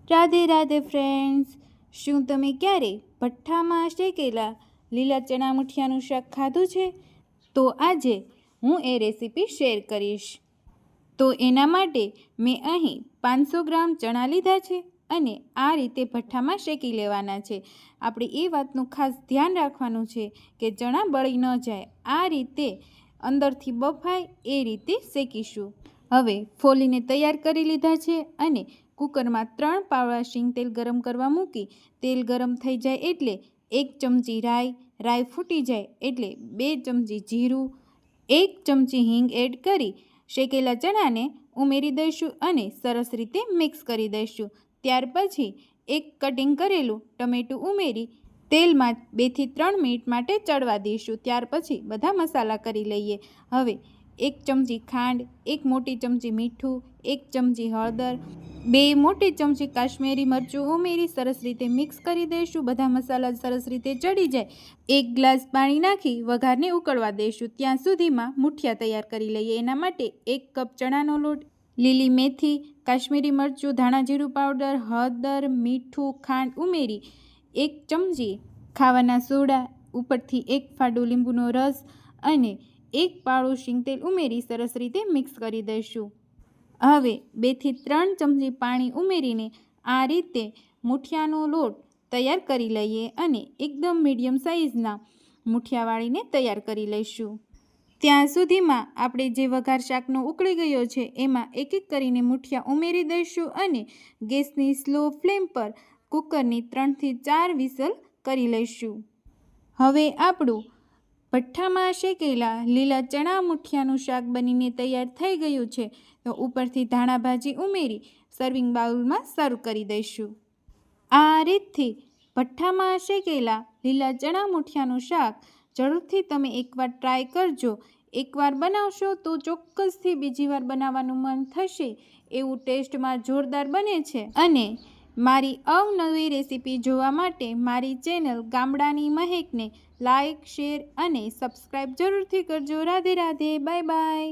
Radhe Radhe friends, શું તમે ક્યારે ભઠ્ઠામાં શેકેલા લીલા ચણા મુઠિયાનું શાક ખાધું છે? તો આજે હું એ રેસીપી શેર કરીશ. તો એના માટે મેં અહીં 500 ગ્રામ ચણા લીધા છે અને આ રીતે ભઠ્ઠામાં શેકી લેવાના છે. આપણે એ વાતનું ખાસ ધ્યાન રાખવાનું છે કે ચણા બળી ન જાય, આ રીતે અંદરથી બફાય એ રીતે શેકીશું. હવે ફોલીને તૈયાર કરી લીધા છે અને કુકરમાં 3 પાવડા શીંગ તેલ ગરમ કરવા મૂકી તેલ ગરમ થઈ જાય એટલે 1 ચમચી રાઈ ફૂટી જાય એટલે 2 ચમચી જીરું, 1 ચમચી હિંગ એડ કરી શેકેલા ચણાને ઉમેરી દઈશું અને સરસ રીતે મિક્સ કરી દઈશું. ત્યાર પછી 1 કટિંગ કરેલું ટમેટું ઉમેરી તેલમાં 2 થી 3 મિનિટ માટે ચડવા દઈશું. ત્યાર પછી બધા મસાલા કરી લઈએ. હવે 1 ચમચી ખાંડ, 1 મોટી ચમચી મીઠું, 1 ચમચી હળદર, 2 મોટી ચમચી કાશ્મીરી મરચું ઉમેરી સરસ રીતે મિક્સ કરી દઈશું. બધા મસાલા સરસ રીતે ચડી જાય 1 ગ્લાસ પાણી નાખી વઘારને ઉકળવા દઈશું. ત્યાં સુધીમાં મુઠિયા તૈયાર કરી લઈએ. એના માટે 1 કપ ચણાનો લોટ, લીલી મેથી, કાશ્મીરી મરચું, ધાણા જીરું પાવડર, હળદર, મીઠું, ખાંડ ઉમેરી 1 ચમચી ખાવાના સોડા, ઉપરથી 1 ફાડું લીંબુનો રસ અને 1 પાવડું શીંગ તેલ ઉમેરી સરસ રીતે મિક્સ કરી દઈશું. હવે 2 થી 3 ચમચી પાણી ઉમેરીને આ રીતે મુઠિયાનો લોટ તૈયાર કરી લઈએ અને એકદમ મીડિયમ સાઇઝના મુઠિયા વાળીને તૈયાર કરી લઈશું. ત્યાં સુધીમાં આપણે જે વઘાર શાકનો ઉકળી ગયો છે એમાં એક એક કરીને મુઠિયા ઉમેરી દઈશું અને ગેસની સ્લો ફ્લેમ પર કુકરની 3 થી 4 વિસલ કરી લઈશું. હવે આપણું ભઠ્ઠામાં શેકેલા લીલા ચણા મુઠિયાનું શાક બનીને તૈયાર થઈ ગયું છે. તો ઉપરથી ધાણા ભાજી ઉમેરી સર્વિંગ બાઉલમાં સર્વ કરી દઈશું. આ રીતથી ભઠ્ઠામાં શેકેલા લીલા ચણા મુઠિયાનું શાક જરૂરથી તમે એકવાર ટ્રાય કરજો. એકવાર બનાવશો તો ચોક્કસથી બીજી વાર બનાવવાનું મન થશે એવું ટેસ્ટમાં જોરદાર બને છે. અને મારી અવનવી રેસીપી જોવા માટે મારી ચેનલ ગામડાની મહેકને લાઇક, શેર અને સબસ્ક્રાઈબ જરૂરથી કરજો. Radhe Radhe, bye bye.